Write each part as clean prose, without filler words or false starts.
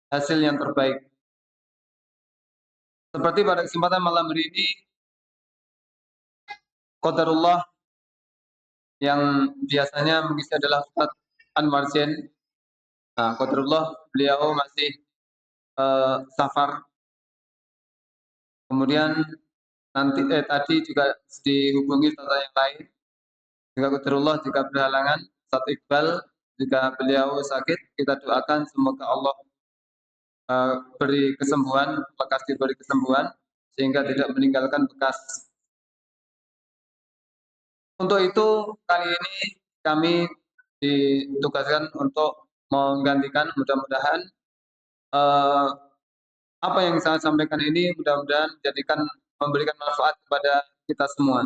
hasil yang terbaik. Seperti pada kesempatan malam hari ini, qadarullah yang biasanya mengisi adalah Ustaz Anwar Zain. Nah, qadarullah beliau masih safar. Kemudian tadi juga dihubungi Ustaz yang lain. Juga qadarullah juga berhalangan. Ustaz Iqbal juga beliau sakit. Kita doakan semoga Allah beri kesembuhan, lekas diberi kesembuhan sehingga tidak meninggalkan bekas. Untuk itu kali ini kami ditugaskan untuk menggantikan, mudah-mudahan eh, apa yang saya sampaikan ini mudah-mudahan memberikan manfaat kepada kita semua.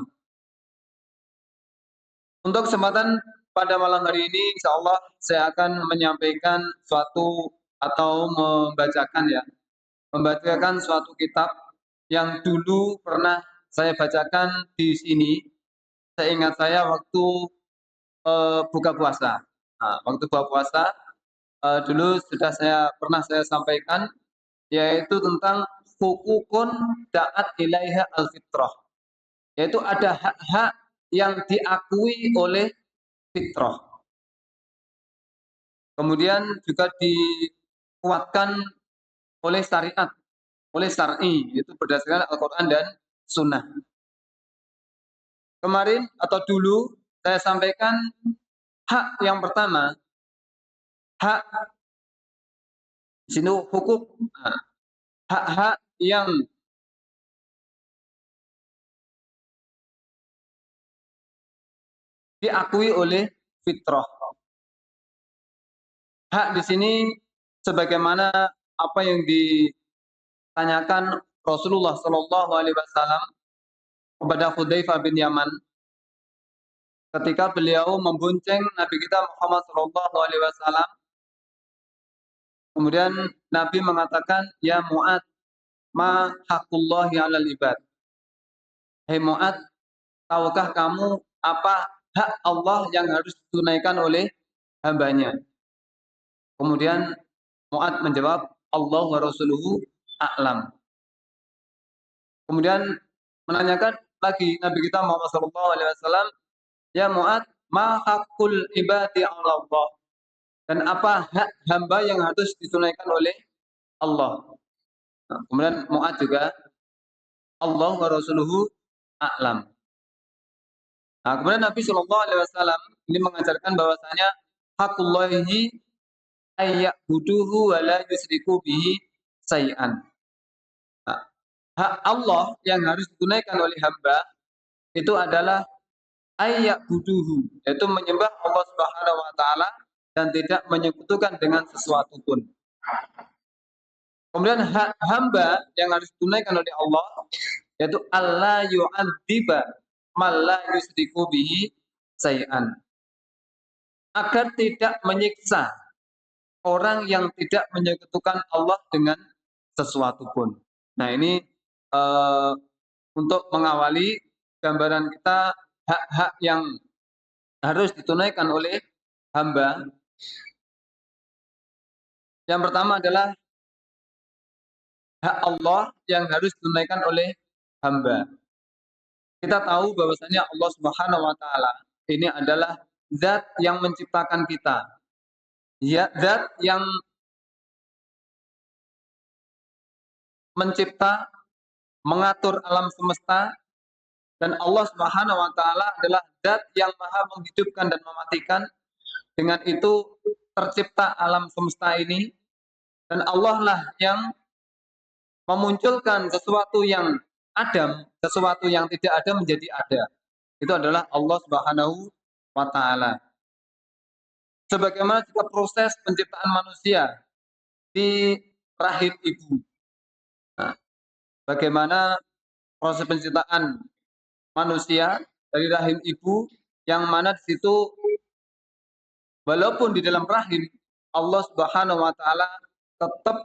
Untuk kesempatan pada malam hari ini, insya Allah saya akan menyampaikan suatu atau membacakan suatu kitab yang dulu pernah saya bacakan di sini. Seingat saya waktu buka puasa. Nah, waktu buka puasa dulu pernah saya sampaikan, yaitu tentang hukukun da'at ilaiha al-fitrah, yaitu ada hak-hak yang diakui oleh fitrah. Kemudian juga dikuatkan oleh syariat, oleh syar'i, yaitu berdasarkan Al-Quran dan Sunnah. Kemarin atau dulu saya sampaikan hak yang pertama, hak sini hukuk, hak-hak yang diakui oleh fitrah. Hak di sini sebagaimana apa yang ditanyakan Rasulullah Shallallahu Alaihi Wasallam kepada Hudzaifah bin Yaman ketika beliau membonceng Nabi kita Muhammad Shallallahu Alaihi Wasallam. Kemudian Nabi mengatakan, ya Mu'ad, ma hakullahi alal ibad. Hei Mu'ad, tahukah kamu apa hak Allah yang harus ditunaikan oleh hambanya? Kemudian Mu'ad menjawab, Allah wa Rasuluhu a'lam. Kemudian menanyakan lagi Nabi kita Muhammad SAW, ya Mu'ad, ma hakul ibadi ala Allah. Dan apa hak hamba yang harus ditunaikan oleh Allah? Nah, kemudian Mu'ad juga, Allah wa Rasuluhu a'lam. Nah, kemudian Nabi SAW ini mengajarkan bahwasanya hakullahi ayya'buduhu wa la yusriku bihi say'an. Nah, hak Allah yang harus ditunaikan oleh hamba itu adalah ayya'buduhu, yaitu menyembah Allah Subhanahu wa taala dan tidak menyekutukan dengan sesuatu pun. Kemudian hak hamba yang harus ditunaikan oleh Allah yaitu alla yu'adziba man la yusriku bihi say'an. Agar tidak menyiksa orang yang tidak menyekutukan Allah dengan sesuatu pun. Nah, ini untuk mengawali gambaran kita hak-hak yang harus ditunaikan oleh hamba. Yang pertama adalah hak Allah yang harus ditunaikan oleh hamba. Kita tahu bahwasanya Allah Subhanahu wa taala ini adalah zat yang menciptakan kita. Ya, zat yang mencipta, mengatur alam semesta, dan Allah Subhanahu wa taala adalah zat yang maha menghidupkan dan mematikan. Dengan itu tercipta alam semesta ini, dan Allah lah yang memunculkan sesuatu yang adam, sesuatu yang tidak ada menjadi ada. Itu adalah Allah Subhanahu wa taala. Sebagaimana juga proses penciptaan manusia di rahim ibu. Nah, bagaimana proses penciptaan manusia dari rahim ibu, yang mana di situ walaupun di dalam rahim Allah Subhanahu wa taala tetap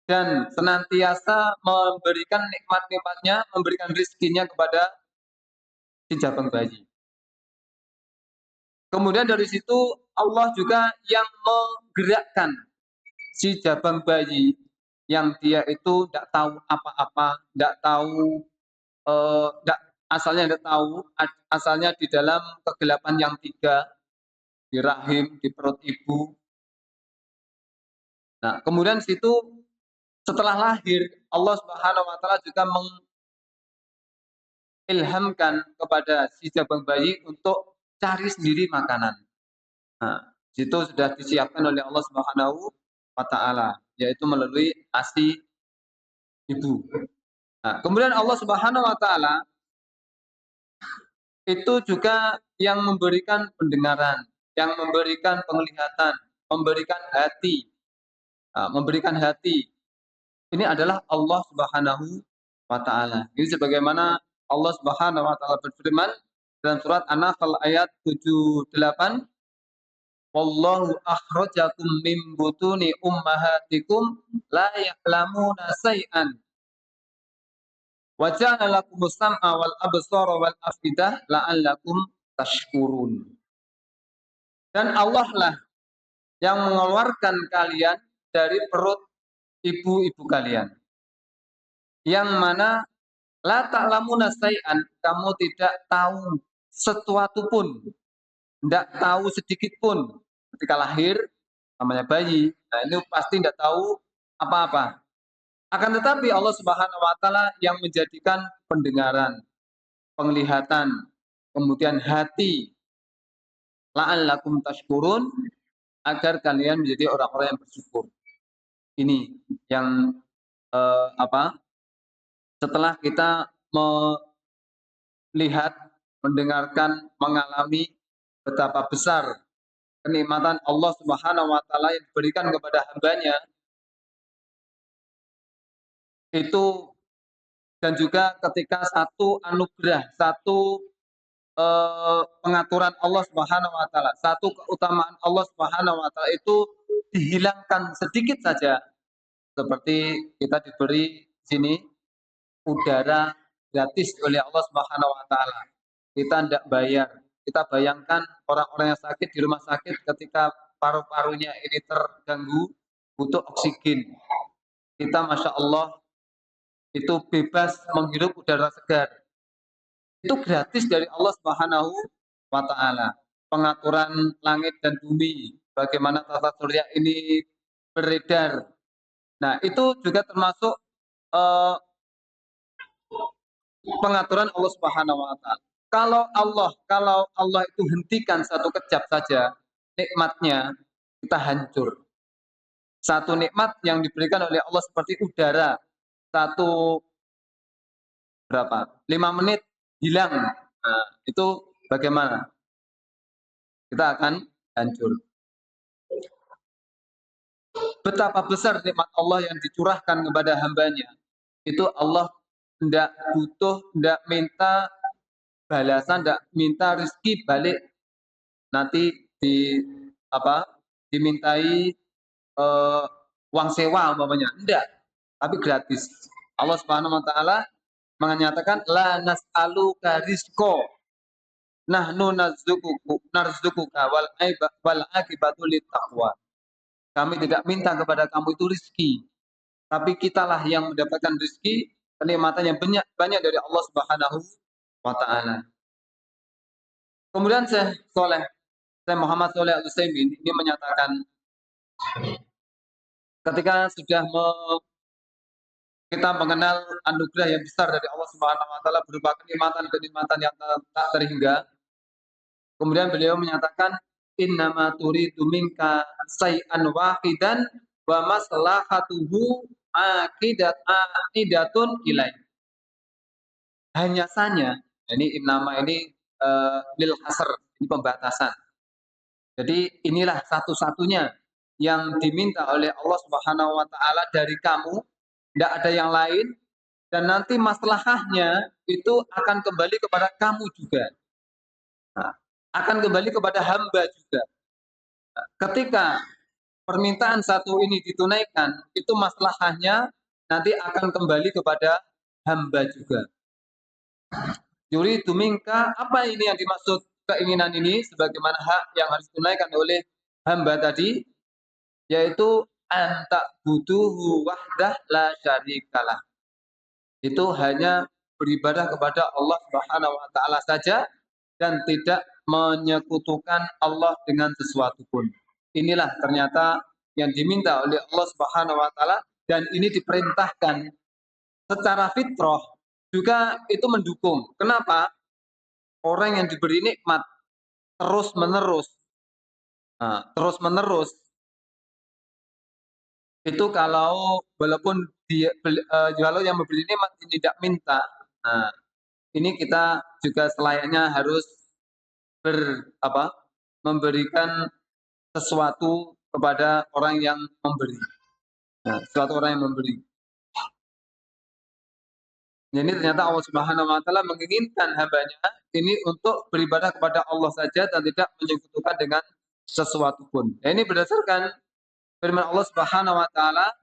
dan senantiasa memberikan nikmat-nikmatnya, memberikan rizkinya kepada si jabang bayi. Kemudian dari situ Allah juga yang menggerakkan si jabang bayi yang dia itu tidak tahu apa-apa, tidak tahu, asalnya tidak tahu, asalnya di dalam kegelapan yang tiga, di rahim, di perut ibu. Nah, kemudian situ setelah lahir, Allah Subhanahu wa taala juga mengilhamkan kepada si jabang bayi untuk cari sendiri makanan. Nah, situ sudah disiapkan oleh Allah Subhanahu wa taala, yaitu melalui ASI ibu. Nah, kemudian Allah Subhanahu wa taala itu juga yang memberikan pendengaran, yang memberikan penglihatan, memberikan hati. Nah, memberikan hati. Ini adalah Allah Subhanahu wa taala. Ini sebagaimana Allah Subhanahu wa taala berfirman dalam surat An-Nahl ayat 78, "Wallahu akhrajakum min butuni ummahatikum la ya'lamuna syai'an wa ja'ala lakumus sam'a wal absara wal afidah la'allakum tashkurun." Dan Allah lah yang mengeluarkan kalian dari perut ibu-ibu kalian, yang mana la ta'lamuna syai'an, kamu tidak tahu sesuatu pun, tidak tahu sedikit pun ketika lahir, namanya bayi. Nah, ini pasti tidak tahu apa-apa. Akan tetapi Allah Subhanahu wa taala yang menjadikan pendengaran, penglihatan, kemudian hati, la'allakum tashkurun, agar kalian menjadi orang-orang yang bersyukur. Ini yang setelah kita melihat, mendengarkan, mengalami betapa besar kenikmatan Allah Subhanahu wa taala yang diberikan kepada hambanya itu, dan juga ketika satu anugerah, satu pengaturan Allah Subhanahu wa taala, satu keutamaan Allah Subhanahu wa taala itu dihilangkan sedikit saja, seperti kita diberi di sini udara gratis oleh Allah Subhanahu wa taala. Kita tidak bayar. Kita bayangkan orang-orang yang sakit di rumah sakit ketika paru-parunya ini terganggu, butuh oksigen. Kita Masya Allah itu bebas menghirup udara segar. Itu gratis dari Allah Subhanahu wa taala. Pengaturan langit dan bumi, bagaimana tata surya ini beredar. Nah, itu juga termasuk pengaturan Allah Subhanahu wa taala. Kalau Allah itu hentikan satu kejap saja nikmatnya, kita hancur. Satu nikmat yang diberikan oleh Allah seperti udara, satu berapa? 5 menit hilang. Nah, itu bagaimana? Kita akan hancur. Betapa besar nikmat Allah yang dicurahkan kepada hambanya. Itu Allah tidak butuh, tidak minta balasan, tidak minta rezeki balik nanti dimintai uang sewa umpamanya, enggak, tapi gratis. Allah Subhanahu wa taala menyatakan la nas'aluka rizqa nahnu narzuquka wal aqibatu littaqwa. Kami tidak minta kepada kamu itu rezeki, tapi kitalah yang mendapatkan rezeki, kenikmatan yang banyak dari Allah Subhanahu wa taala. Kemudian Syekh Muhammad Shalih Al-Utsaimin ini menyatakan, ketika sudah kita mengenal anugerah yang besar dari Allah Subhanahu wa taala berupa kenikmatan-kenikmatan yang tak terhingga, kemudian beliau menyatakan innama turidu minka syai'an wahidan wa maslahatuhu aqidatun ilaih. Hanya saja, ini innama ini lil hasr, ini pembatasan. Jadi inilah satu-satunya yang diminta oleh Allah Subhanahu wa taala dari kamu, tidak ada yang lain, dan nanti maslahahnya itu akan kembali kepada kamu juga. Nah, akan kembali kepada hamba juga. Nah, ketika permintaan satu ini ditunaikan, itu maslahahnya nanti akan kembali kepada hamba juga. Yuridu minka, apa ini yang dimaksud keinginan ini sebagaimana hak yang harus ditunaikan oleh hamba tadi, yaitu anta butuhu wahdah la syarikalah. Itu hanya beribadah kepada Allah Subhanahu wa taala saja dan tidak menyekutukan Allah dengan sesuatu pun. Inilah ternyata yang diminta oleh Allah Subhanahu wa taala dan ini diperintahkan secara fitrah juga itu mendukung. Kenapa? Orang yang diberi nikmat terus-menerus terus-menerus itu kalau walaupun kalau yang memberi nikmat ini tidak minta, nah ini kita juga selayaknya harus memberikan sesuatu kepada orang yang memberi. Nah, sesuatu orang yang memberi. Jadi ternyata Allah Subhanahu wa taala menginginkan hambanya ini untuk beribadah kepada Allah saja dan tidak menyekutukan dengan sesuatu pun. Nah, ini berdasarkan firman Allah Subhanahu wa taala,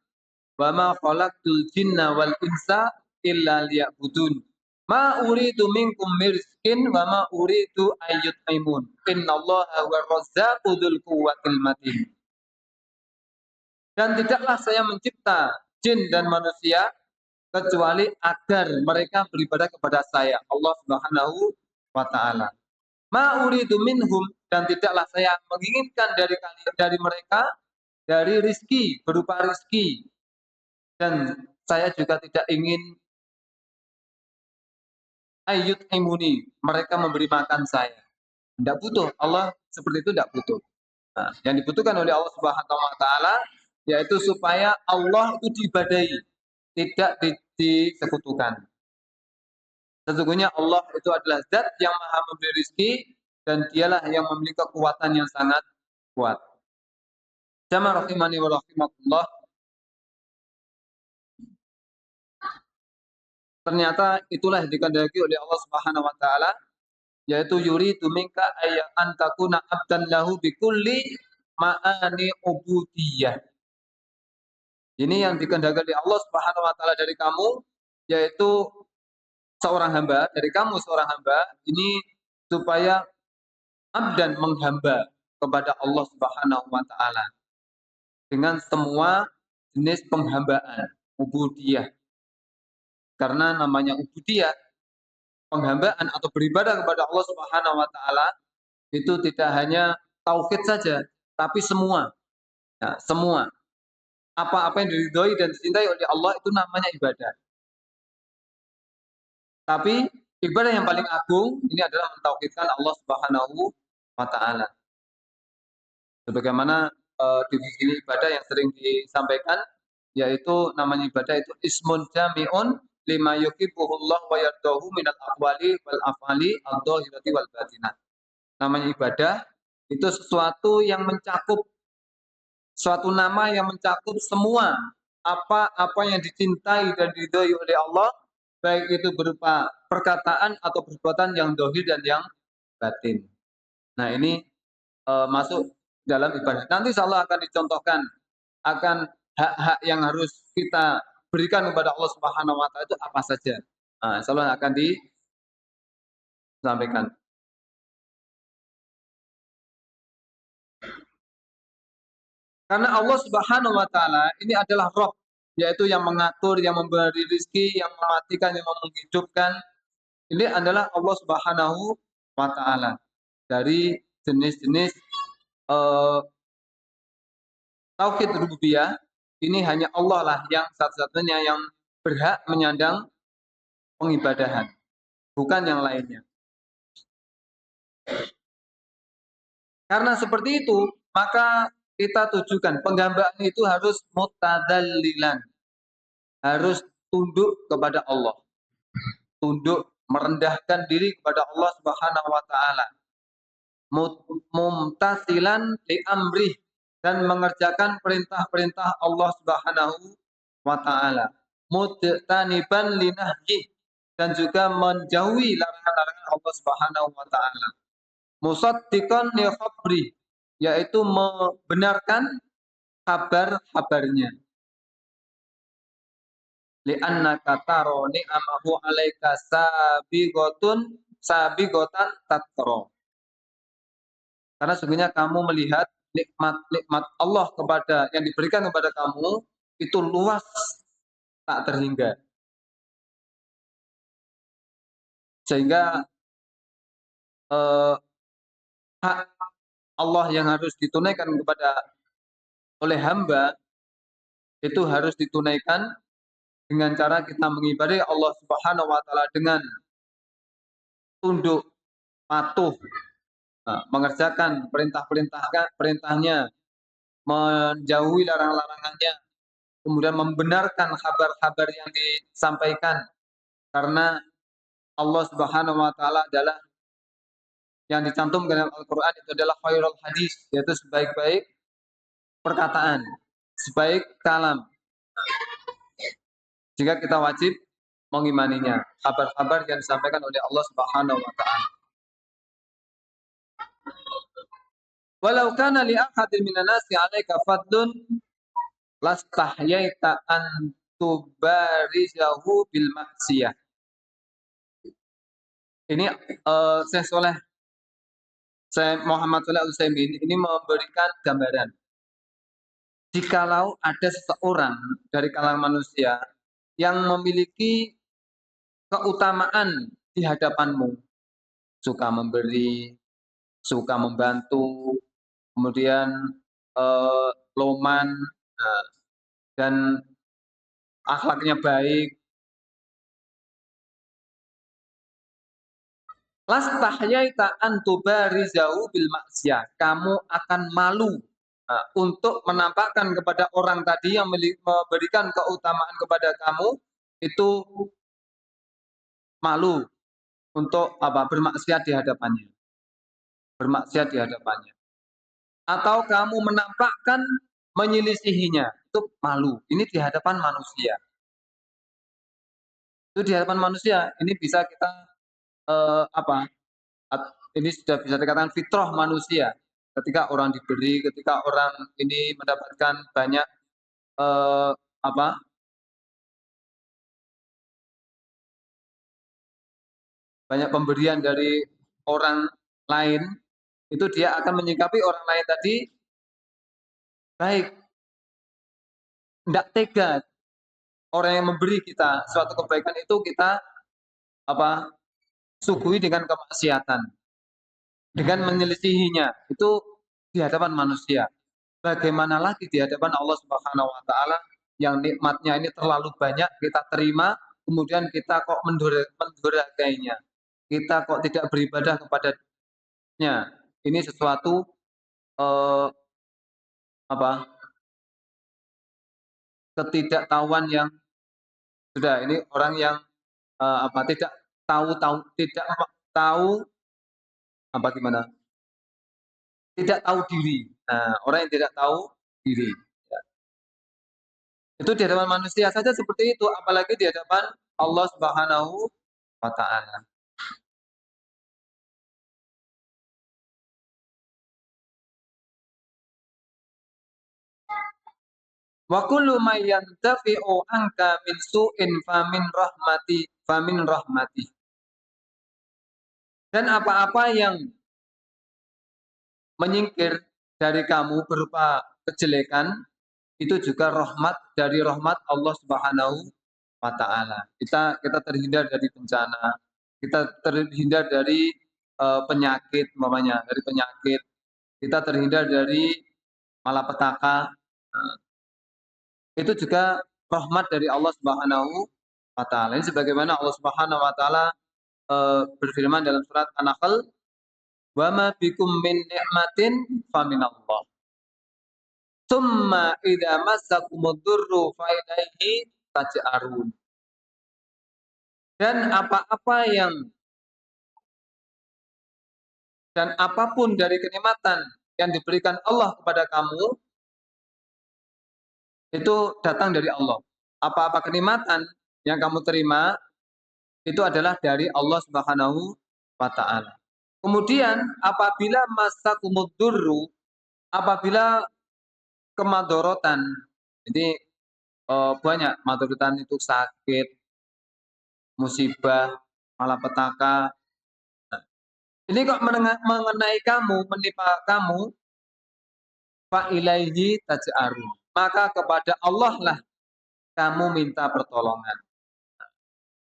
"Wa ma khalaqtul jinna wal insa illa liya'budun. Ma uridu minkum mirskin wa ma uridu ayyut'imun. Innallaha huwar razzaqu dzul quwwatil matin." Dan tidaklah saya mencipta jin dan manusia kecuali agar mereka beribadah kepada saya, Allah Subhanahu wa taala. Ma uridu minhum, dan tidaklah saya menginginkan dari mereka dari rizki, berupa rizki, dan saya juga tidak ingin ayyut imuni, mereka memberi makan saya. Tidak butuh, Allah seperti itu tidak butuh. Nah, yang dibutuhkan oleh Allah Subhanahu wa taala yaitu supaya Allah itu diibadahi, tidak disekutukan. Sesungguhnya Allah itu adalah zat yang maha memberi rizki dan dialah yang memiliki kekuatan yang sangat kuat. Jamaah rahimani wa rahimakumullah. Ternyata itulah yang dikehendaki oleh Allah Subhanahu wa taala, yaitu yuridu minka an takuna abdan lahu bikulli ma'ani ubudiyah. Ini yang dikehendaki oleh Allah Subhanahu wa taala dari kamu, yaitu seorang hamba, dari kamu seorang hamba ini supaya abdan menghamba kepada Allah Subhanahu wa taala dengan semua jenis penghambaan, ubudiyah. Karena namanya ubudiyah, penghambaan atau beribadah kepada Allah Subhanahu wa taala itu tidak hanya tauhid saja, tapi semua. Ya, semua. Apa-apa yang diridhoi dan dicintai oleh Allah itu namanya ibadah. Tapi ibadah yang paling agung ini adalah mentauhidkan Allah Subhanahu wa taala. Sebagaimana definisi ibadah yang sering disampaikan, yaitu namanya ibadah itu ismun jami'un lima yuhibbuhullah wa yardahu minal aqwali wal afali adh-dhahirati wal batinah. Namanya ibadah itu sesuatu yang mencakup, suatu nama yang mencakup semua apa yang dicintai dan diridhoi oleh Allah, baik itu berupa perkataan atau perbuatan yang dohir dan yang batin. Nah ini masuk dalam ibadah. Nanti insyaallah akan dicontohkan akan hak-hak yang harus kita berikan kepada Allah Subhanahu wa taala itu apa saja. Nah, insyaallah akan disampaikan. Karena Allah Subhanahu wa taala ini adalah Rabb, yaitu yang mengatur, yang memberi rezeki, yang mematikan, yang menghidupkan. Ini adalah Allah Subhanahu wa taala. Dari jenis-jenis tauhid rububiyah ini hanya Allah lah yang satu-satunya yang berhak menyandang pengibadahan, bukan yang lainnya. Karena seperti itu, maka kita tujukan penghambaan itu harus mutadallilan, harus tunduk kepada Allah, tunduk merendahkan diri kepada Allah Subhanahu wa taala, mumtasilan li amrih, dan mengerjakan perintah-perintah Allah Subhanahu wa taala, mujtaniban li nahyi, dan juga menjauhi larangan-larangan Allah Subhanahu wa taala, musaddiqan li khabri, yaitu membenarkan kabar-kabarnya. Li'annaka taro ni'amahu 'alaika sabiqatan tatra. Karena sesungguhnya kamu melihat nikmat-nikmat Allah yang diberikan kepada kamu itu luas tak terhingga. Sehingga eh, hak Allah yang harus ditunaikan oleh hamba itu harus ditunaikan dengan cara kita mengibadati Allah Subhanahu wa taala dengan tunduk, patuh, mengerjakan perintahnya, menjauhi larangannya, kemudian membenarkan kabar-kabar yang disampaikan, karena Allah Subhanahu wa taala adalah yang dicantumkan dalam Al-Qur'an itu adalah khairul hadis, yaitu sebaik-baik perkataan, sebaik kalam. Jika kita wajib mengimaninya, kabar-kabar yang disampaikan oleh Allah Subhanahu wa taala. Walau kana li ahadin minan nasi 'alaika fadlun lastahyaita an tubarizahu bil maksiyah. Ini Syekh Muhammad Shalih Al-Utsaimin ini memberikan gambaran. Jikalau ada seseorang dari kalangan manusia yang memiliki keutamaan di hadapanmu, suka memberi, suka membantu, kemudian loman, dan akhlaknya baik, lastahyaita an tubarizahu bil maksiyah. Kamu akan malu untuk menampakkan kepada orang tadi yang memberikan keutamaan kepada kamu itu malu untuk bermaksiat di hadapannya. Bermaksiat di hadapannya. Atau kamu menampakkan menyelisihinya, itu malu. Ini di hadapan manusia. Itu di hadapan manusia. Ini bisa kita ini sudah bisa dikatakan fitrah manusia. Ketika orang diberi, ketika orang ini mendapatkan banyak banyak pemberian dari orang lain, itu dia akan menyikapi orang lain tadi baik, tidak tega. Orang yang memberi kita suatu kebaikan itu kita suguhi dengan kemaksiatan, dengan menyelisihinya, itu di hadapan manusia. Bagaimana lagi di hadapan Allah Subhanahu wa taala yang nikmatnya ini terlalu banyak kita terima, kemudian kita kok mendurhakainya. Kita kok tidak beribadah kepadanya. Ini sesuatu ketidaktahuan yang sudah, ini orang yang tidak tahu gimana? Tidak tahu diri. Nah, orang yang tidak tahu diri. Ya. Itu di hadapan manusia saja seperti itu, apalagi di hadapan Allah Subhanahu wa taala. Wa kullu may yantafi'u anka min su'in famin rahmati. Dan apa-apa yang menyingkir dari kamu berupa kejelekan, itu juga dari rahmat Allah Subhanahu wa taala. Kita terhindar dari bencana, kita terhindar dari penyakit, dari penyakit. Kita terhindar dari malapetaka. Itu juga rahmat dari Allah Subhanahu wa taala. Ini sebagaimana Allah Subhanahu wa taala berfirman dalam surat An-Nahl, "Wa ma bikum min ni'matin faminallah. Tsumma idza massakumud dzurru fa ilaihi taj'arun." Dan apapun dari kenikmatan yang diberikan Allah kepada kamu itu datang dari Allah. Apa-apa kenikmatan yang kamu terima itu adalah dari Allah Subhanahu wa taala. Kemudian apabila massakumud dzurru, apabila kemadorotan, ini banyak madorotan itu sakit, musibah, malapetaka. Nah, ini kok mengenai kamu, menimpa kamu, fa ilaihi taj'arun. Maka kepada Allah lah kamu minta pertolongan.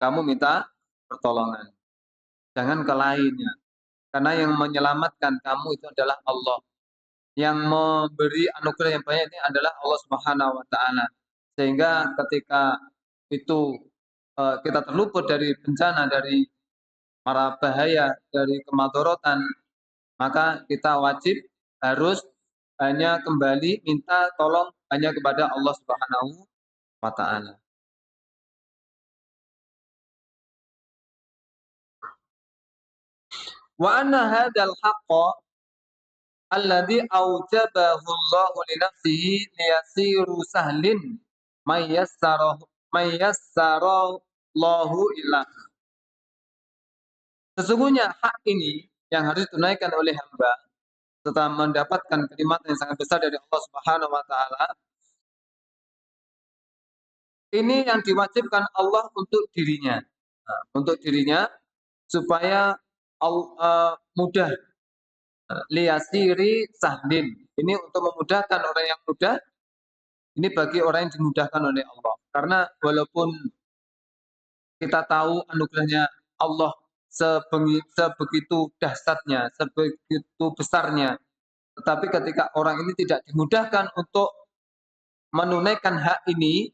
Kamu minta pertolongan. Jangan ke lainnya. Karena yang menyelamatkan kamu itu adalah Allah. Yang memberi anugerah yang banyak ini adalah Allah Subhanahu wa taala. Sehingga ketika itu kita terluput dari bencana, dari mara bahaya, dari kemadorotan, maka kita wajib harus hanya kembali minta tolong hanya kepada Allah Subhanahu wa taala. Wa anna hadzal haqqo alladzi aujabahu Allahu li nafsihi liyasiru sahlin mayyassarahu ilah. Sesungguhnya hak ini yang harus ditunaikan oleh hamba setelah mendapatkan kenikmatan yang sangat besar dari Allah Subhanahu wa taala, ini yang diwajibkan Allah untuk dirinya. Nah, untuk dirinya supaya mudah liyasiri sahlin. Ini untuk memudahkan orang yang mudah, ini bagi orang yang dimudahkan oleh Allah. Karena walaupun kita tahu anugerahnya Allah sebegitu dahsyatnya, sebegitu besarnya, tetapi ketika orang ini tidak dimudahkan untuk menunaikan hak ini,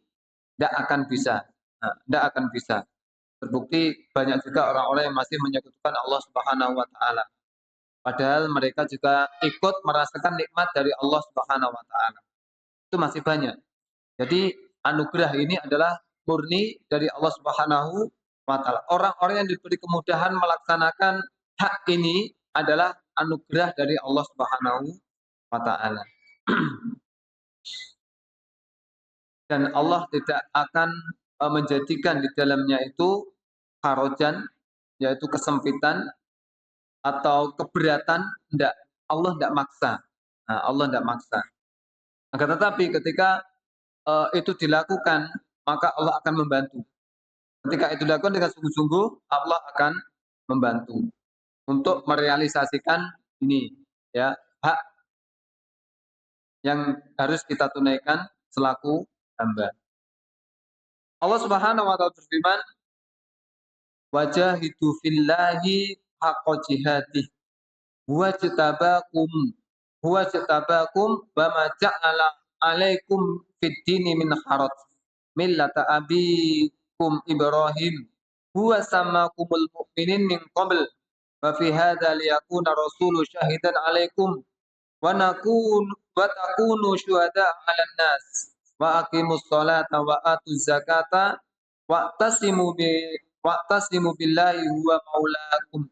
tidak akan bisa. Nah, tidak akan bisa. Terbukti banyak juga orang-orang yang masih menyekutukan Allah Subhanahu wa taala. Padahal mereka juga ikut merasakan nikmat dari Allah Subhanahu wa taala. Itu masih banyak. Jadi anugerah ini adalah murni dari Allah Subhanahu wa taala. Orang-orang yang diberi kemudahan melaksanakan hak ini adalah anugerah dari Allah Subhanahu wa taala. Dan Allah tidak akan menjadikan di dalamnya itu harajan, yaitu kesempitan atau keberatan, tidak. Allah tidak maksa. Nah, Allah tidak maksa. Akan tetapi ketika itu dilakukan, maka Allah akan membantu. Ketika itu dilakukan dengan sungguh-sungguh, Allah akan membantu untuk merealisasikan ini, ya, hak yang harus kita tunaikan selaku hamba. Allah Subhanahu wa taala berfirman, "Wajahidu fillahi haqqa jihadih, huwa jtabakum, wa ma ja'ala 'alaikum fid dini min haraj, millata abikum Ibrahim, huwa samakumul mu'minin min qabl, wa fi hadza liyakuna rasulu syahidan 'alaikum wa takunu syuhada'a 'alan nas wa aqimus sholata wa atuz zakata wa'tasimu billahi huwa maulakum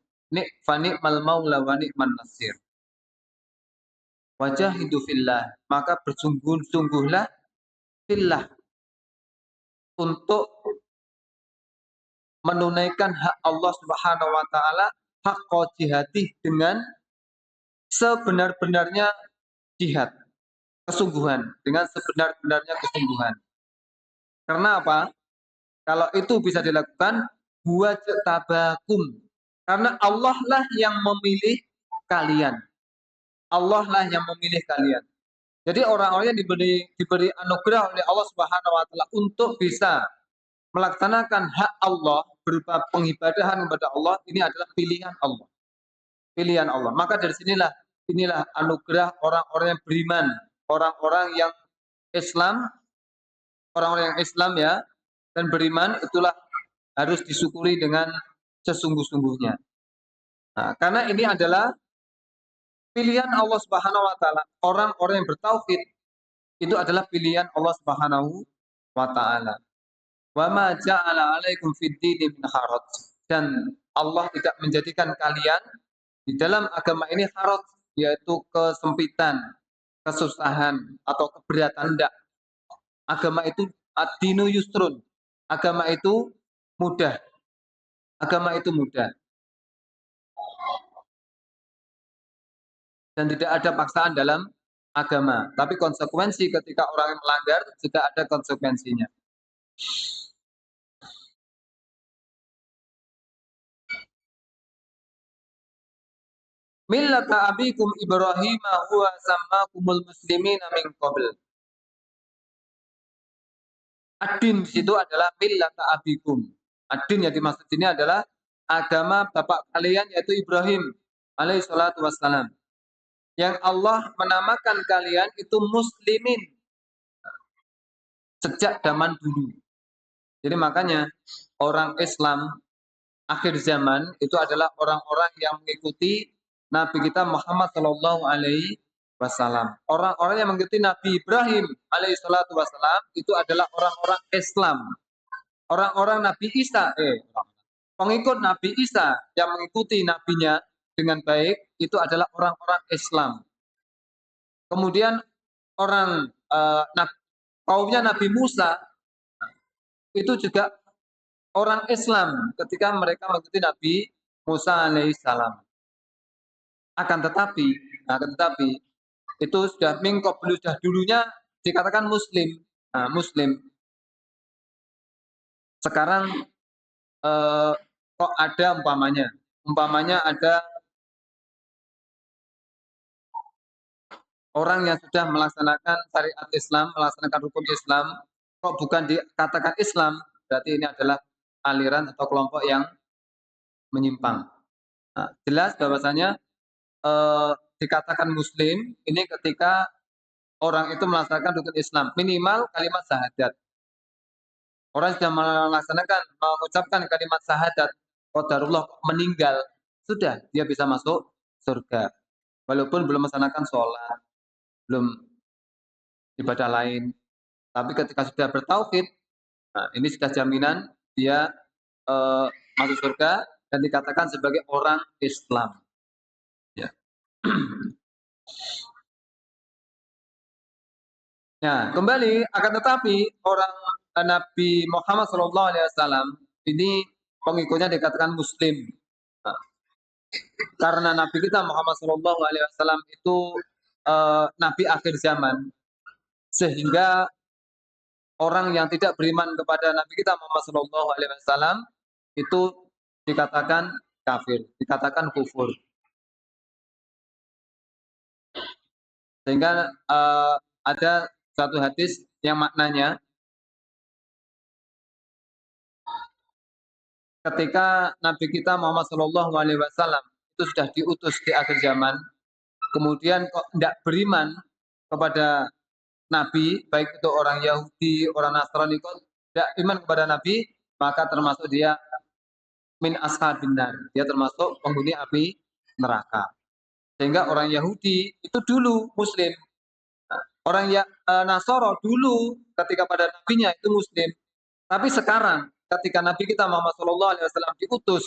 fa ni'mal maula wa ni'man nasir." Wajahidu fillah, maka bersungguh-sungguhlah fillah untuk menunaikan hak Allah Subhanahu wa taala, haqqa jihadih, dengan sebenar-benarnya jihad, kesungguhan, dengan sebenar-benarnya kesungguhan. Karena apa? Kalau itu bisa dilakukan, huwa tabakum. Karena Allah lah yang memilih kalian. Allah lah yang memilih kalian. Jadi orang-orang yang diberi anugerah oleh Allah Subhanahu wa taala untuk bisa melaksanakan hak Allah berupa pengibadahan kepada Allah, ini adalah pilihan Allah. Pilihan Allah. Maka dari inilah anugerah orang-orang yang beriman, orang-orang yang Islam, orang-orang yang Islam ya, dan beriman, itulah harus disyukuri dengan sesungguh-sungguhnya. Nah, karena ini adalah pilihan Allah Subhanahu wa taala. Orang-orang yang bertauhid itu adalah pilihan Allah Subhanahu wa taala. Wa ma ja'ala 'alaikum fid dini min haraj. Dan Allah tidak menjadikan kalian di dalam agama ini haraj, yaitu kesempitan, kesusahan atau keberatan. Tidak. Agama itu ad-dinu yusrun. Agama itu mudah. Agama itu mudah. Dan tidak ada paksaan dalam agama. Tapi konsekuensi ketika orang yang melanggar juga ada konsekuensinya. millata abikum Ibrahim huwa sammakumul muslimina min qabl. Ad-din di situ adalah millata abikum. Ad-din yang dimaksud ini adalah agama bapak kalian yaitu Ibrahim alaihi salatu wassalam. Yang Allah menamakan kalian itu muslimin sejak zaman dulu. Jadi makanya orang Islam akhir zaman itu adalah orang-orang yang mengikuti Nabi kita Muhammad Shallallahu Alaihi Wasallam. Orang-orang yang mengikuti Nabi Ibrahim Alaihi Salatu Wasallam itu adalah orang-orang Islam. Orang-orang Nabi Isa, pengikut Nabi Isa yang mengikuti nabinya dengan baik itu adalah orang-orang Islam. Kemudian orang kaumnya Nabi Musa itu juga orang Islam ketika mereka mengikuti Nabi Musa alaihissalam. Akan tetapi itu sudah mingkoblu sudah dulunya dikatakan Muslim. Nah, Muslim. Sekarang kok ada umpamanya ada orang yang sudah melaksanakan syariat Islam, melaksanakan rukun Islam, kok bukan dikatakan Islam, berarti ini adalah aliran atau kelompok yang menyimpang. Nah, jelas bahwasanya dikatakan Muslim ini ketika orang itu melaksanakan rukun Islam, minimal kalimat syahadat. Orang sudah melaksanakan, mengucapkan kalimat syahadat, qadarullah meninggal, sudah dia bisa masuk surga. Walaupun belum melaksanakan sholat, belum ibadah lain. Tapi ketika sudah bertauhid, nah ini sudah jaminan dia masuk surga dan dikatakan sebagai orang Islam. Ya. Nah, kembali akan tetapi orang Nabi Muhammad SAW ini pengikutnya dikatakan Muslim. Nah, karena Nabi kita Muhammad SAW itu Nabi akhir zaman, sehingga orang yang tidak beriman kepada Nabi kita Muhammad SAW itu dikatakan kafir, dikatakan kufur. Sehingga ada satu hadis yang maknanya ketika Nabi kita Muhammad SAW itu sudah diutus di akhir zaman, kemudian kok tidak beriman kepada Nabi, baik itu orang Yahudi, orang Nasrani, kok tidak iman kepada Nabi, maka termasuk dia min ashabin nar, dia termasuk penghuni api neraka. Sehingga orang Yahudi itu dulu Muslim, orang Nasoro dulu ketika pada nabinya itu Muslim, tapi sekarang ketika Nabi kita Muhammad SAW diutus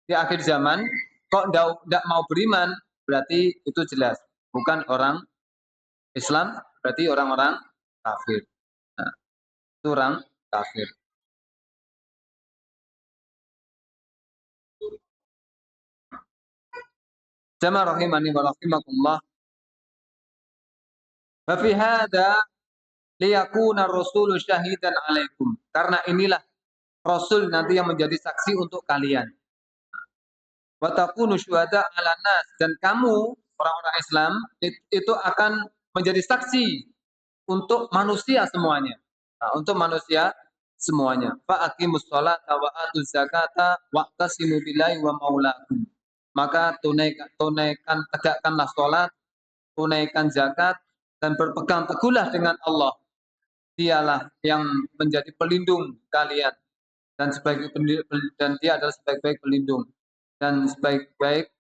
di akhir zaman, kok tidak mau beriman, berarti itu jelas bukan orang Islam, berarti orang-orang kafir. Nah, itu orang kafir. Jamaah rahimani wa rahimakumullah. Wa fi hadza liyakuna rasulu syahidan alaikum. Karena inilah Rasul nanti yang menjadi saksi untuk kalian. Wa takunu syuhada 'alan nas, dan kamu orang-orang Islam itu akan menjadi saksi untuk manusia semuanya. Nah, untuk manusia semuanya. Fa aqimus sholata wa atuz zakata wa'tasimu billahi wa maulakum. Maka tunaikan tegakkanlah sholat, tunaikan zakat, dan berpegang teguhlah dengan Allah. Dialah yang menjadi pelindung kalian dan dia adalah sebaik-baik pelindung dan sebaik-baik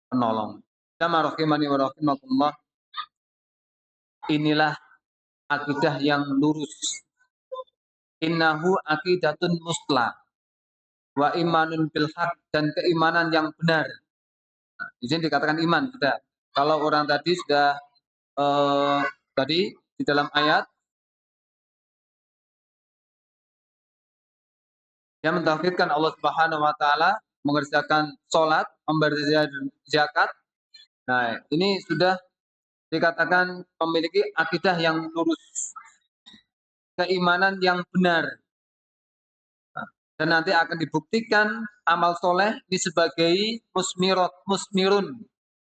penolong. Jamaah rahimani wa rahimakumullah. Inilah akidah yang lurus. Innahu aqidatun muslah wa imanun bil haq, dan keimanan yang benar. Nah, di sini dikatakan iman sudah. Kalau orang tadi sudah tadi di dalam ayat yang mentauhidkan Allah Subhanahu wa taala, mengerjakan salat, membayar zakat. Nah, ini sudah dikatakan memiliki akidah yang lurus, keimanan yang benar. Dan nanti akan dibuktikan amal soleh ini sebagai musmirun,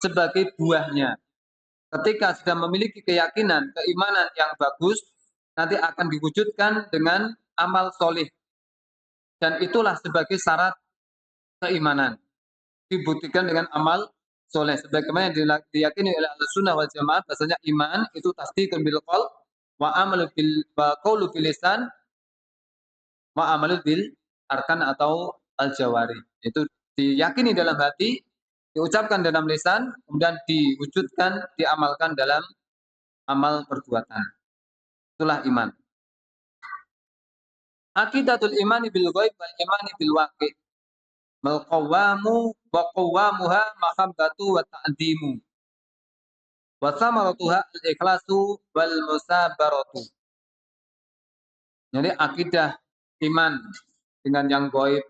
sebagai buahnya. Ketika sudah memiliki keyakinan, keimanan yang bagus, nanti akan diwujudkan dengan amal solih. Dan itulah sebagai syarat keimanan. Dibuktikan dengan amal soleh. Sebagaimana yang diyakini oleh Ahlussunnah wal Jamaah, bahasanya iman itu tasdiqun bil qalb wa amalu bil qaulu bil lisan wa amalu bil arkan atau al jawari. Itu diyakini dalam hati, diucapkan dalam lisan, kemudian diwujudkan, diamalkan dalam amal perbuatan. Itulah iman. Aqidatul imani bil ghaib wal imani bil waqi. Mal qawwamu wa qawwamuha mahabbatu wa ta'dimu. Wa samaratuha al-ikhlasu wal musabaratu. Jadi akidah iman dengan yang gaib,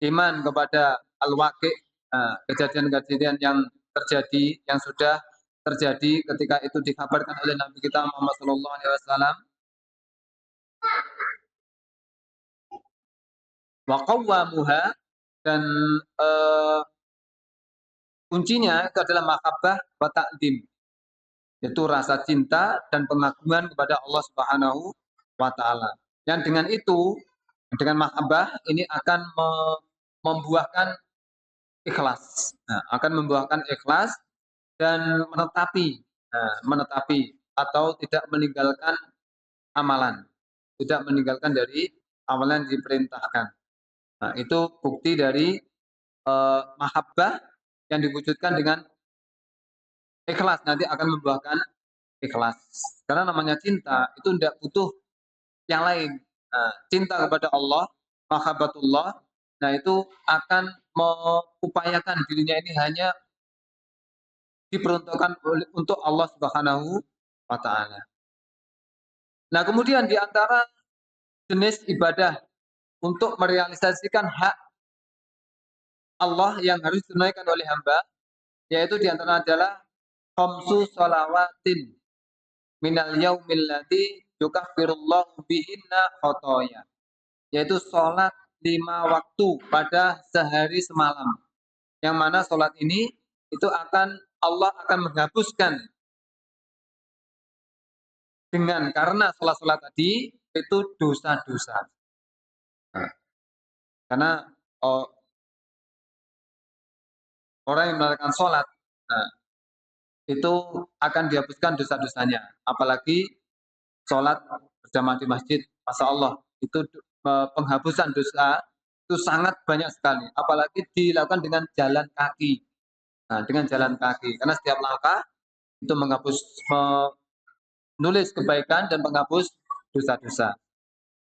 iman kepada al-waqi, kejadian-kejadian yang terjadi, yang sudah terjadi ketika itu dikabarkan oleh Nabi kita Muhammad sallallahu alaihi wasallam. Wa qawwamuha, dan kuncinya itu adalah mahabbah wa ta'dim, yaitu rasa cinta dan pengagungan kepada Allah Subhanahu wa taala. Yang dengan itu, dengan mahabbah ini akan membuahkan ikhlas. Nah, akan membuahkan ikhlas dan menetapi atau tidak meninggalkan amalan, tidak meninggalkan dari amalan yang diperintahkan. Nah, itu bukti dari mahabbah yang diwujudkan dengan ikhlas, nanti akan membuahkan ikhlas. Karena namanya cinta itu tidak butuh yang lain. Nah, cinta kepada Allah, mahabbatullah, nah itu akan mengupayakan dirinya ini hanya diperuntukkan untuk Allah Subhanahu wa taala. Nah, kemudian di antara jenis ibadah untuk merealisasikan hak Allah yang harus ditunaikan oleh hamba, yaitu di antara adalah khamsu shalawatin minal yaumil ladzi yukaffirullahu bihinna khotoya, yaitu sholat 5 waktu pada sehari semalam, yang mana sholat ini itu Allah akan menghapuskan dengan karena sholat-sholat tadi itu dosa-dosa. Nah, karena orang yang melakukan sholat, nah, itu akan dihapuskan dosa-dosanya. Apalagi sholat berjamaah di masjid, Masya Allah, itu penghapusan dosa itu sangat banyak sekali. Apalagi dilakukan dengan jalan kaki. Nah, dengan jalan kaki. Karena setiap langkah itu menghapus, menulis kebaikan dan menghapus dosa-dosa.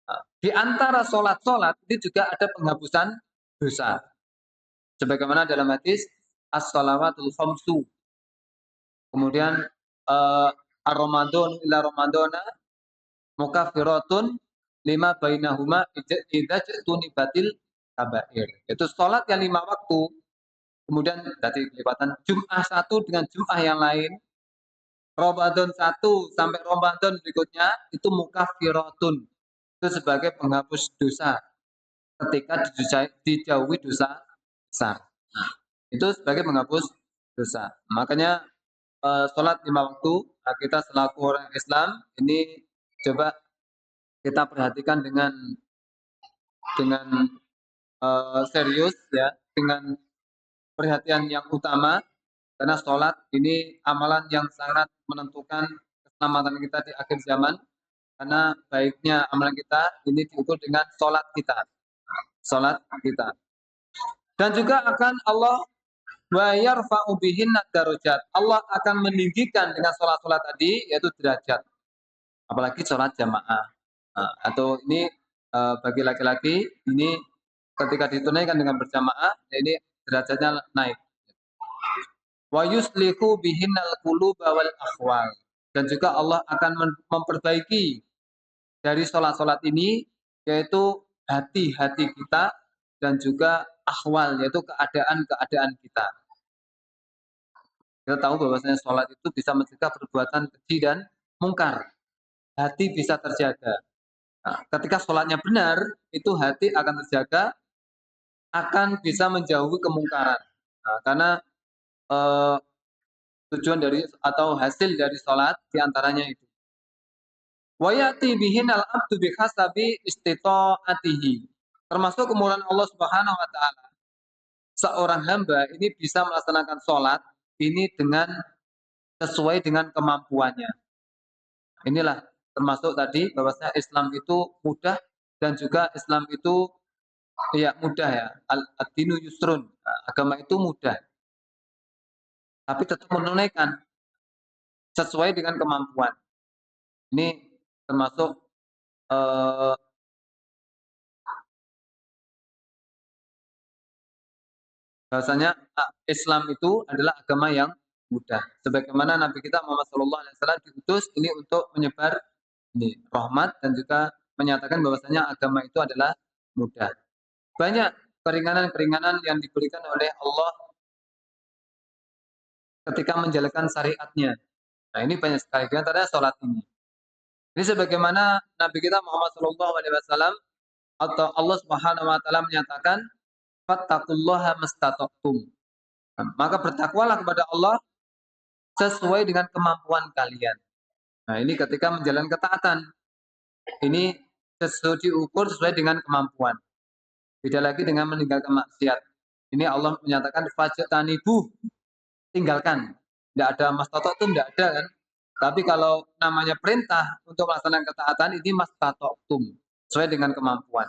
Nah, di antara sholat-sholat itu juga ada penghapusan dosa. Sebagaimana dalam hadis, as-shalawatul khamsu. Kemudian ar-Ramadan ila Ramadana mukaffiratun lima bainahuma idza batil kabair. Itu sholat yang 5 waktu. Kemudian dari kelipatan Jum'ah 1 dengan Jum'ah yang lain, Ramadan 1 sampai Ramadan berikutnya itu mukaffiratun. Itu sebagai penghapus dosa ketika dijauhi dosa besar. Itu sebagai penghapus dosa. Makanya sholat 5 waktu, kita selaku orang Islam ini coba kita perhatikan dengan serius ya, dengan perhatian yang utama, karena sholat ini amalan yang sangat menentukan keselamatan kita di akhir zaman, karena baiknya amalan kita ini diukur dengan sholat kita. Dan juga akan Allah wa yarfa'u bihinna darajat. Allah akan meninggikan dengan sholat-sholat tadi, yaitu derajat. Apalagi sholat jamaah. Nah, atau ini bagi laki-laki, ini ketika ditunaikan dengan berjamaah, ini derajatnya naik. Wa yuslihu bihinnal quluba wal akhwal. Dan juga Allah akan memperbaiki dari sholat-sholat ini, yaitu hati-hati kita dan juga akhwal, yaitu keadaan-keadaan kita. Kita tahu bahwasanya sholat itu bisa mencegah perbuatan keji dan mungkar. Hati bisa terjaga. Nah, ketika sholatnya benar, itu hati akan terjaga, akan bisa menjauhi kemungkaran. Nah, karena eh, tujuan dari atau hasil dari sholat diantaranya itu. Wa ya'ti bihinal abdu bihasabi istita'atihi. Termasuk kemuliaan Allah Subhanahu wa taala. Seorang hamba ini bisa melaksanakan sholat ini dengan sesuai dengan kemampuannya. Inilah termasuk tadi bahwasanya Islam itu mudah dan juga Islam itu ya mudah ya. Ad-dinu yusrun. Nah, agama itu mudah, tapi tetap menunaikan sesuai dengan kemampuan. Ini termasuk eh, bahwasanya Islam itu adalah agama yang mudah. Sebagaimana Nabi kita Muhammad SAW diutus ini untuk menyebar ini rahmat dan juga menyatakan bahwasanya agama itu adalah mudah. Banyak keringanan-keringanan yang diberikan oleh Allah ketika menjalankan syariatnya. Nah ini banyak sekali. Di antaranya sholat ini. Ini sebagaimana Nabi kita Muhammad SAW atau Allah Subhanahu Wa Taala menyatakan, "Fattaqullaha mastata'tum." Nah, maka bertakwalah kepada Allah sesuai dengan kemampuan kalian. Nah ini ketika menjalankan ketaatan. Ini sesuai diukur sesuai dengan kemampuan. Beda lagi dengan meninggalkan maksiat. Ini Allah menyatakan fajtanibu, tinggalkan. Tidak ada mastata'tum, tidak ada kan. Tapi kalau namanya perintah untuk melaksanakan ketaatan ini mastata'tum, sesuai dengan kemampuan.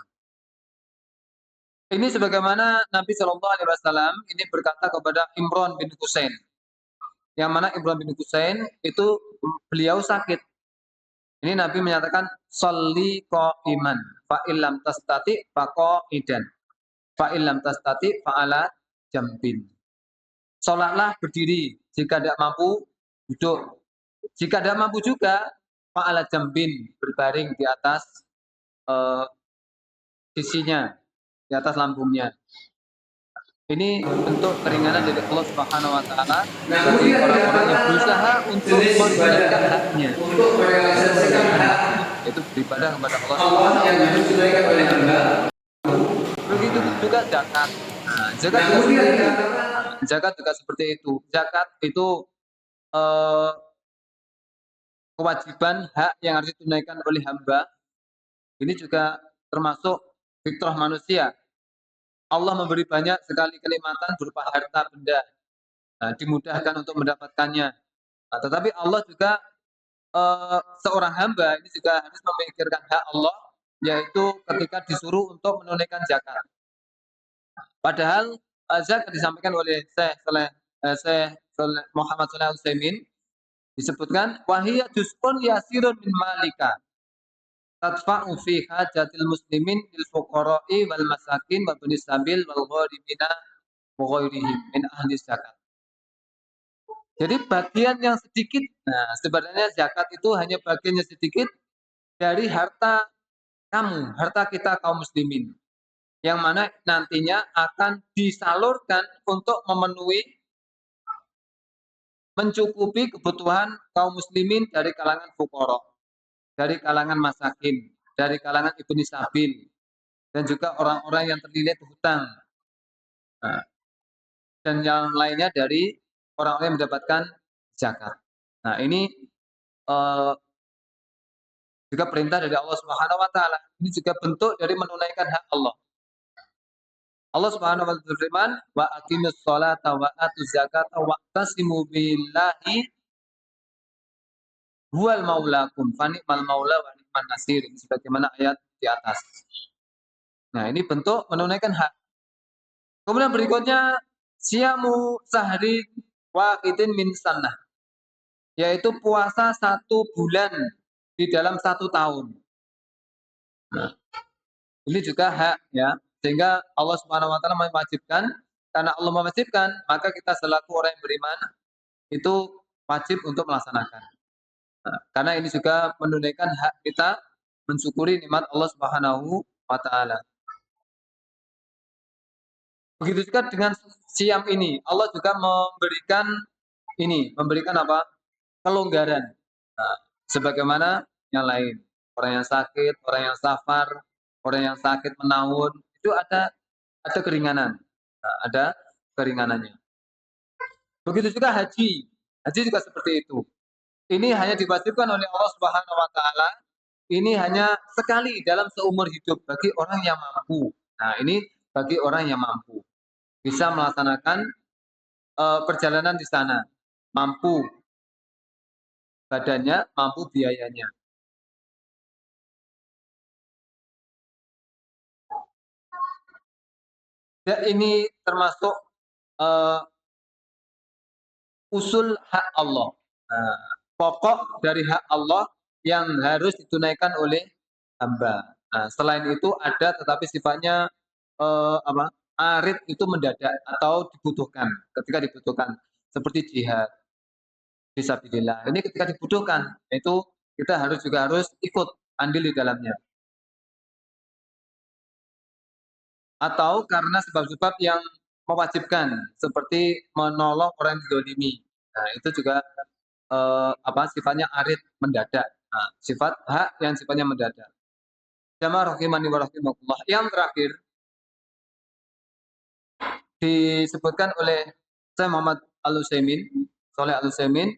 Ini sebagaimana Nabi Shallallahu Alaihi Wasallam ini berkata kepada Imran bin Husain, yang mana Imran bin Husain itu beliau sakit. Ini Nabi menyatakan sholli qa'iman fa illam tastati fa qa'idan fa illam tastati fa ala jambin. Salatlah berdiri, jika tidak mampu duduk. Jika tidak mampu juga fa ala jambin, berbaring di atas uh, sisinya, di atas lambungnya. Ini bentuk keringanan dari Allah Subhanahu wa taala bagi orang-orang yang berusaha untuk menunaikan haknya. Yaitu beribadah kepada Allah Subhanahu wa taala. Begitu juga zakat. Nah, zakat juga seperti itu. Zakat itu eh, kewajiban hak yang harus ditunaikan oleh hamba. Ini juga termasuk fitrah manusia. Allah memberi banyak sekali kenikmatan berupa harta benda. Nah, dimudahkan untuk mendapatkannya. Nah, tetapi Allah juga seorang hamba ini juga harus memikirkan hak Allah, yaitu ketika disuruh untuk menunaikan zakat. Padahal zakat disampaikan oleh Syekh Muhammad Shalih Al-Utsaimin disebutkan wahiyya juz'un yasirun min malika tadfa'u fi hajatil muslimin lil fuqara'i wal masakin wa bani sabil wal gharimina wa ghairihim min ahli zakat. Jadi bagian yang sedikit, nah sebenarnya zakat itu hanya bagian yang sedikit dari harta kamu, harta kita kaum muslimin. Yang mana nantinya akan disalurkan untuk memenuhi, mencukupi kebutuhan kaum muslimin dari kalangan fuqara, dari kalangan masakin, dari kalangan ibni sabil, dan juga orang-orang yang terlilit hutang. Nah, dan yang lainnya dari orang-orang yang mendapatkan zakat. Nah, ini juga perintah dari Allah Subhanahu wa taala. Ini juga bentuk dari menunaikan hak Allah. Allah Subhanahu wa taala berfirman, "Wa aqimus sholata wa atuz zakata wa'tasimu billahi huwal maulakum fani'mal maula wa ni'man nasir." Sebagaimana ayat di atas. Nah, ini bentuk menunaikan hak. Kemudian berikutnya siamu sahri waqidin min sanah, yaitu puasa 1 bulan di dalam 1 tahun. Nah, ini juga hak ya. Sehingga Allah Subhanahu wa taala mewajibkan, karena Allah mewajibkan, maka kita selaku orang yang beriman itu wajib untuk melaksanakan. Nah, karena ini juga menunaikan hak kita mensyukuri nikmat Allah Subhanahu wa taala. Begitu juga dengan siam ini, Allah juga memberikan apa? Kelonggaran. Nah, sebagaimana yang lain, orang yang sakit, orang yang safar, orang yang sakit menahun, itu ada keringanan. Nah, ada keringanannya. Begitu juga haji. Haji juga seperti itu. Ini hanya diwajibkan oleh Allah Subhanahu wa taala. Ini hanya sekali dalam seumur hidup bagi orang yang mampu. Nah, ini bagi orang yang mampu bisa melaksanakan perjalanan di sana. Mampu badannya, mampu biayanya. Dan ini termasuk uh, usul hak Allah. Nah, pokok dari hak Allah yang harus ditunaikan oleh hamba. Nah, selain itu ada tetapi sifatnya apa? Arid itu mendadak atau dibutuhkan ketika dibutuhkan seperti jihad fisabilillah. Ini ketika dibutuhkan itu kita harus ikut andil di dalamnya. Atau karena sebab-sebab yang mewajibkan seperti menolong orang yang dizalimi. Nah, itu juga apa sifatnya arid mendadak. Nah, sifat hak yang sifatnya mendadak. Jamaah rahimani wa rahimakumullah. Yang terakhir disebutkan oleh Syekh Muhammad Al-Utsaimin, Saleh Al-Utsaimin,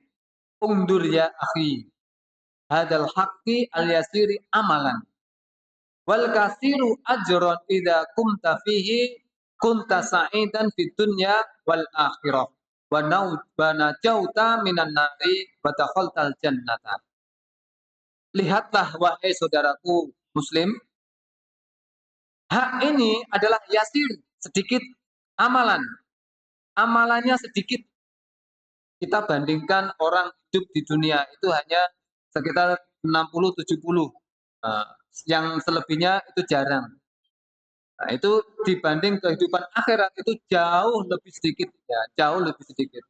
"Undur ya akhi, hadal haqqi al-yasiri amalan. Wal kasiru ajron idza kumta fihi kunta sa'idan fid dunya wal akhirah. Wa najauta minan nari wa dakhaltal jannata." Lihatlah wahai saudaraku muslim, hak ini adalah yasir, sedikit amalan. Amalannya sedikit. Kita bandingkan orang hidup di dunia itu hanya sekitar 60-70. Nah, yang selebihnya itu jarang. Nah, itu dibanding kehidupan akhirat itu jauh lebih sedikit ya, jauh lebih sedikit.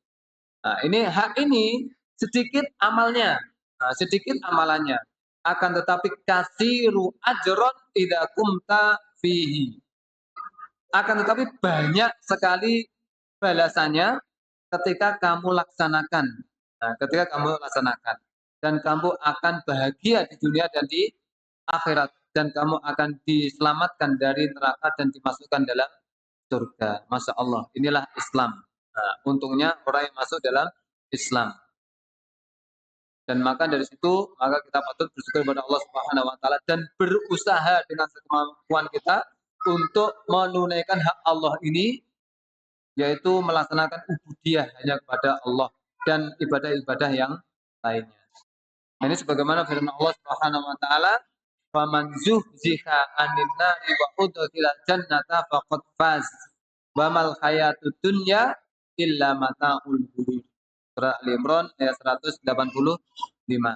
Nah, ini hak ini sedikit amalnya. Nah, sedikit amalannya. Akan tetapi kasiru ajron idza kumta fihi. Akan tetapi banyak sekali balasannya ketika kamu laksanakan. Nah, ketika kamu laksanakan dan kamu akan bahagia di dunia dan di akhirat dan kamu akan diselamatkan dari neraka dan dimasukkan dalam surga. Masya Allah, inilah Islam. Nah, untungnya orang yang masuk dalam Islam. Dan maka dari situ maka kita patut bersyukur kepada Allah Subhanahu wa taala dan berusaha dengan kemampuan kita untuk menunaikan hak Allah ini, yaitu melaksanakan ubudiyah hanya kepada Allah dan ibadah-ibadah yang lainnya. Nah, ini sebagaimana firman Allah Subhanahu wa taala, "Faman zuhziha 'anil nari wa udkhilal jannata faqad faz. Wa mal hayatud dunya illa mata'ul ghurur." Surah Al-Imran ayat 185.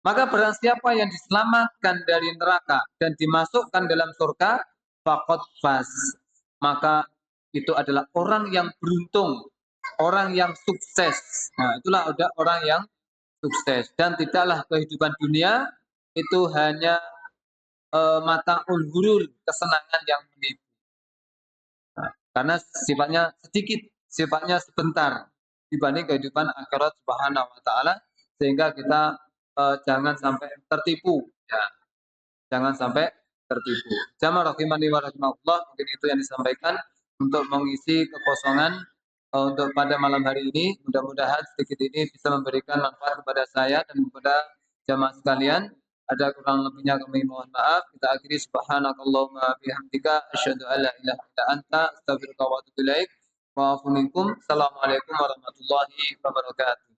Maka barang siapa yang diselamatkan dari neraka dan dimasukkan dalam surga, faqad faz. Maka itu adalah orang yang beruntung, orang yang sukses. Nah, itulah ada orang yang sukses dan tidaklah kehidupan dunia itu hanya mata ulhurul, kesenangan yang menipu. Nah, karena sifatnya sedikit, sifatnya sebentar dibanding kehidupan akhirat Subhanahu wa taala, sehingga kita jangan sampai tertipu ya, jangan sampai tertipu. Jamaah rahimani wa rahimakumullah, mungkin itu yang disampaikan untuk mengisi kekosongan untuk pada malam hari ini. Mudah-mudahan sedikit ini bisa memberikan manfaat kepada saya dan kepada jamaah sekalian. Ada kurang lebihnya kami mohon maaf. Kita akhiri subhanakallahumma bihamdika asyhadu an la ilaha illa anta astaghfiruka wa atubu ilaik. Wa afu minkum. Assalamualaikum warahmatullahi wabarakatuh.